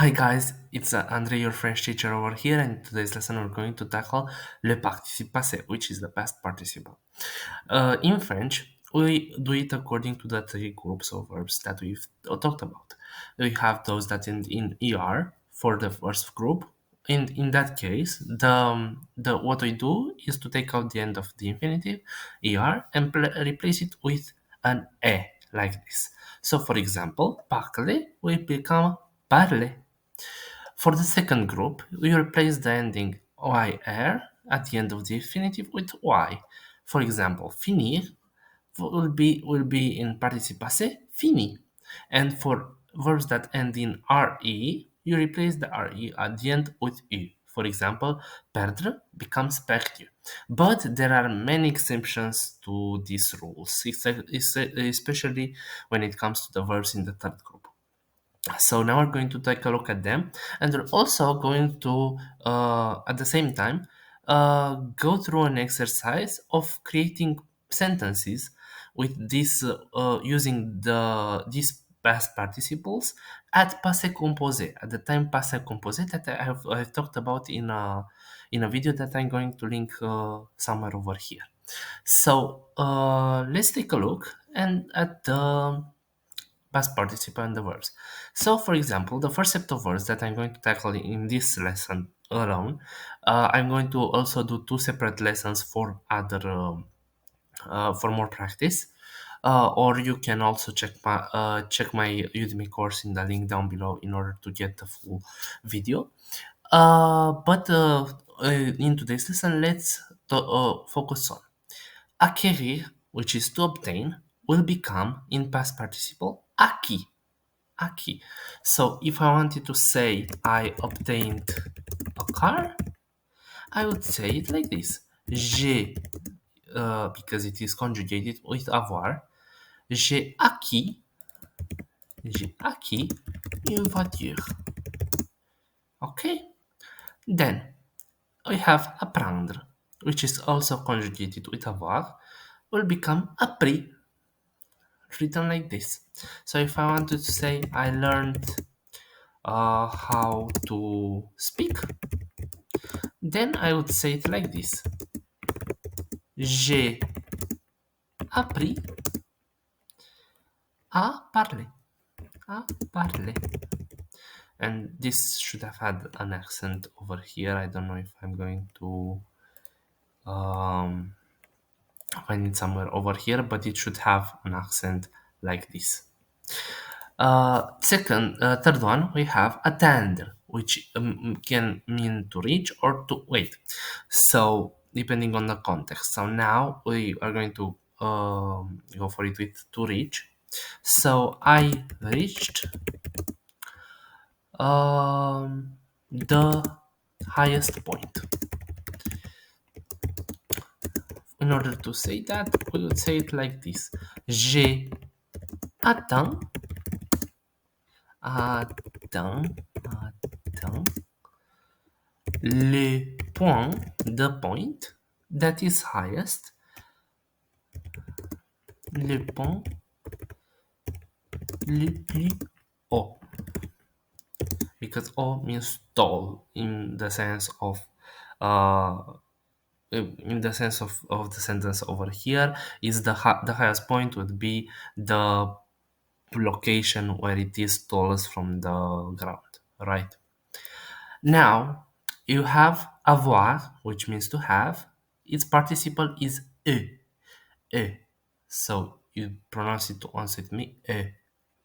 Hi guys, it's Andrei, your French teacher over here, and in today's lesson we're going to tackle le participe passé, which is the past participle. In French, we do it according to the three groups of verbs that we've talked about. We have those that end in er for the first group. In that case, the what we do is to take out the end of the infinitive er and replace it with an e like this. So, for example, parler will become parler. For the second group, we replace the ending yr at the end of the infinitive with y. For example, finir will be in participe passé fini. And for verbs that end in re, you replace the re at the end with u. For example, perdre becomes perdu. But there are many exceptions to these rules, especially when it comes to the verbs in the third group. So now we're going to take a look at them, and we're also going to, at the same time, go through an exercise of creating sentences with this using these past participles at passé composé, at the time passé composé that I've talked about in a video that I'm going to link somewhere over here. So let's take a look and at the past participle and the verbs. So, for example, the first set of verbs that I'm going to tackle in this lesson alone, I'm going to also do two separate lessons for other for more practice. Or you can also check my Udemy course in the link down below in order to get the full video. But in today's lesson, let's focus on acquérir, which is to obtain, will become in past participle acquis. Acquis. So if I wanted to say I obtained a car, I would say it like this. J'ai, because it is conjugated with avoir, j'ai acquis une voiture. Okay? Then we have apprendre, which is also conjugated with avoir, will become appris, written like this. So if I wanted to say I learned how to speak, then I would say it like this. J'ai appris à parler. À parler. And this should have had an accent over here. I don't know if I'm going to find it somewhere over here, but it should have an accent like this. Third one, we have attendre, which can mean to reach or to wait. So, depending on the context. So now we are going to go for it with to reach. So I reached the highest point. In order to say that, we would say it like this. J'ai atteint, atteint, atteint le point, the point that is highest, le point le plus haut, because haut means tall uh, in the sense of the sentence over here is the highest point would be the location where it is tallest from the ground, right? Now, you have avoir, which means to have. Its participle is e, e. So you pronounce it once with me, e,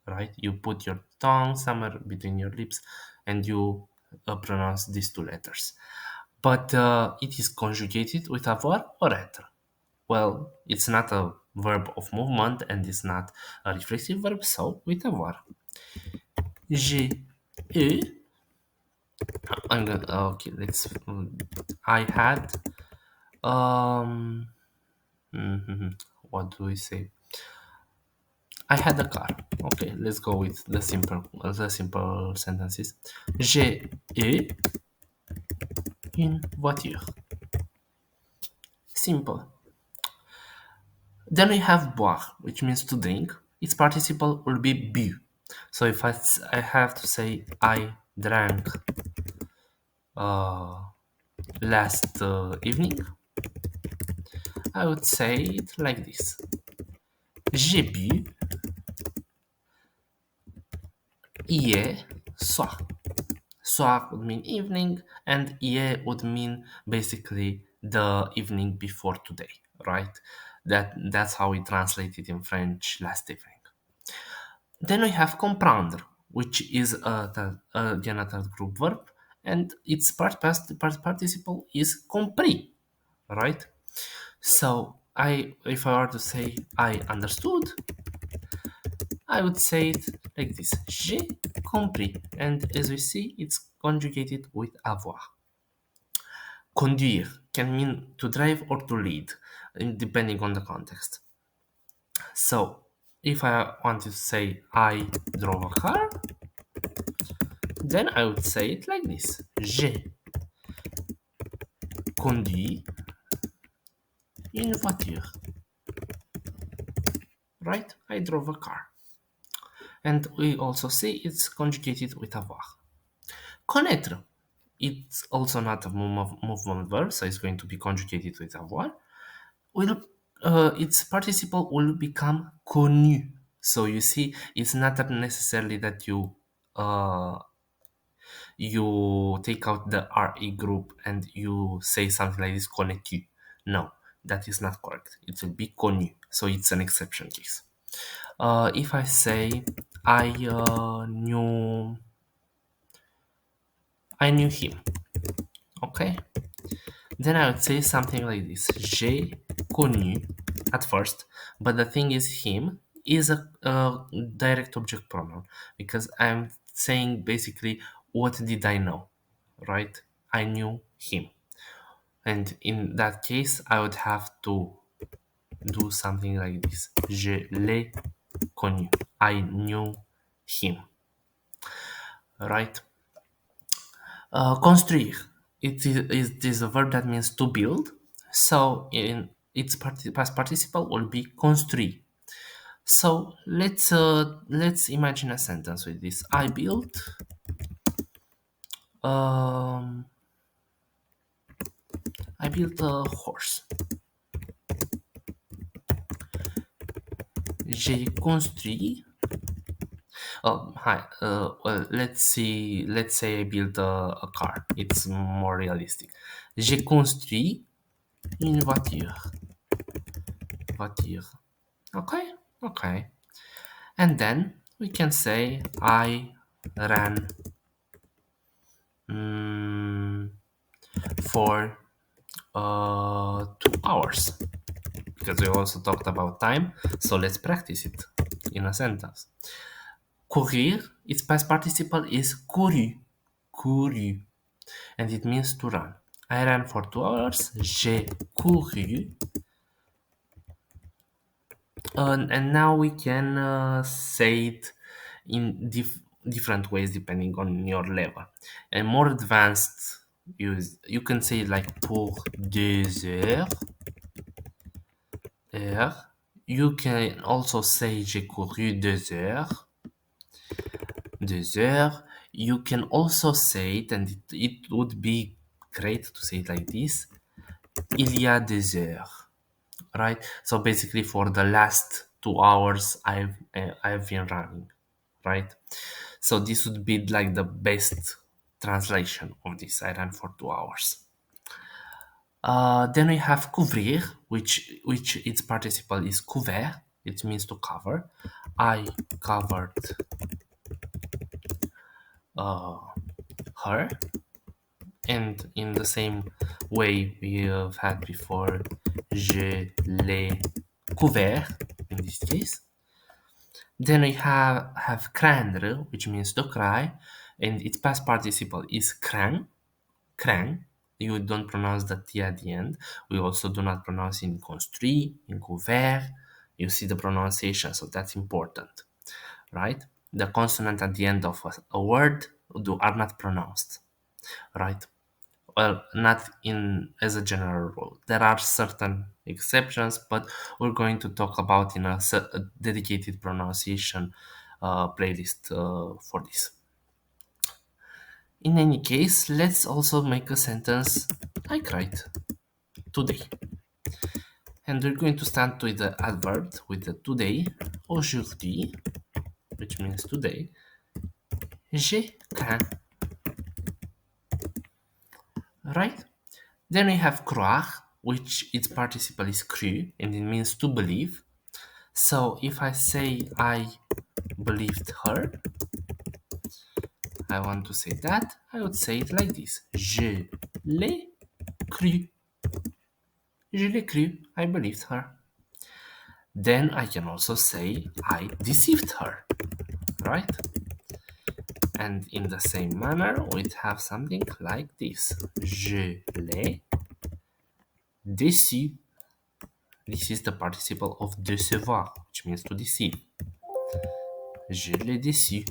right? You put your tongue somewhere between your lips and you pronounce these two letters. But it is conjugated with avoir or être. Well, it's not a verb of movement and it's not a reflexive verb, so with avoir. J'ai eu I'm gonna okay. I had um. What do we say? I had a car. Okay, let's go with the simple sentences. J'ai eu une voiture. Simple. Then we have boire, which means to drink. Its participle will be bu. So if I have to say I drank uh, last evening, I would say it like this. J'ai bu hier soir. Soir would mean evening, and hier would mean basically the evening before today, right? That's how we translate it in French, last evening. Then we have comprendre, which is again a third group verb, and its past participle is compris, right? So if I were to say I understood, I would say it like this: J'ai compris, and as we see, it's conjugated with avoir. Conduire can mean to drive or to lead, depending on the context. So if I wanted to say I drove a car, then I would say it like this: J'ai conduit une voiture. Right? I drove a car. And we also see it's conjugated with avoir. Connaître. It's also not a movement verb, so it's going to be conjugated with avoir. Will its participle will become connu. So you see, it's not necessarily that you take out the RE group and you say something like this, connais-tu. No, that is not correct. It will be connu. So it's an exception case. If I say I knew him, okay, then I would say something like this: J'ai connu at first, but the thing is, him is a direct object pronoun because I'm saying basically what did I know, right? I knew him, and in that case, I would have to do something like this: Je l'ai connu. I knew him, right? Construire. It is a verb that means to build. So in its past participle will be construit. So let's imagine a sentence with this. Um, I built a horse. J'ai construit. Oh, hi. Well, let's see. Let's say I built a car. It's more realistic. J'ai construit une voiture. Voiture. Okay. Okay. And then we can say I ran mm, for 2 hours because we also talked about time. So let's practice it in a sentence. Courir, its past participle is couru, couru, and it means to run. I ran for 2 hours. J'ai couru. And now we can say it in different ways depending on your level. And more advanced use, you can say it like pour 2 heures. You can also say j'ai couru 2 heures. 2 heures. You can also say it, and it would be great to say it like this: il y a 2 heures. Right? So basically, for the last 2 hours, I've been running, right? So this would be like the best translation of this. I ran for 2 hours. Then we have couvrir, which its participle is couvert. It means to cover. I covered her, and in the same way we have had before, je l'ai couvert in this case. Then we have craindre, which means to cry, and its past participle is craint, craint. You don't pronounce the T at the end. We also do not pronounce in construit, in couvert. You see the pronunciation, so that's important, right? The consonant at the end of a word are not pronounced, right? Well, not in as a general rule. There are certain exceptions, but we're going to talk about in a dedicated pronunciation playlist for this. In any case, let's also make a sentence like right today. And we're going to start with the adverb with the today, aujourd'hui, which means today. J'ai craint, right? Then we have croire, which its participle is cru, and it means to believe. So if I say I believed her, I want to say that, I would say it like this. Je l'ai cru. Je l'ai cru. I believed her. Then I can also say I deceived her, right? And in the same manner, we'd have something like this. Je l'ai déçu. This is the participle of décevoir, which means to deceive. Je l'ai déçu.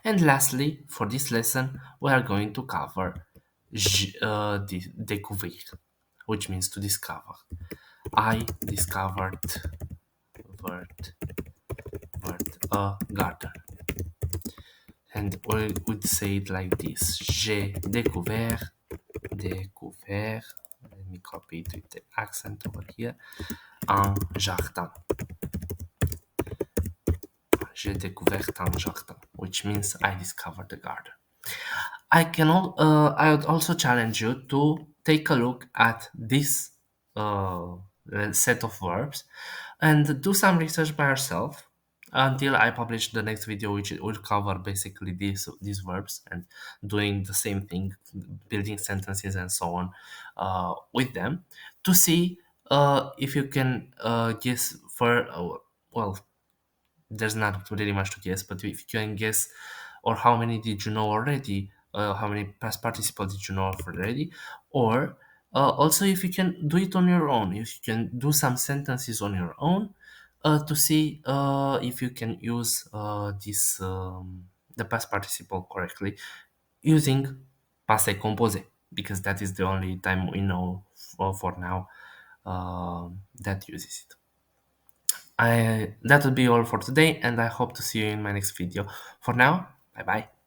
And lastly, for this lesson, we are going to cover découvrir, which means to discover. I discovered a garden. And we would say it like this. J'ai découvert, let me copy it with the accent over here, un jardin. J'ai découvert un jardin, which means I discovered the garden. I would also challenge you to take a look at this uh, set of verbs and do some research by yourself until I publish the next video, which will cover basically these verbs and doing the same thing, building sentences and so on with them to see if you can guess for well, there's not really much to guess, but if you can guess, or how many did you know already, how many past participles did you know of already, or also if you can do it on your own, if you can do some sentences on your own to see if you can use this the past participle correctly using passé composé, because that is the only time we know for now that uses it. That would be all for today, and I hope to see you in my next video. For now, bye bye.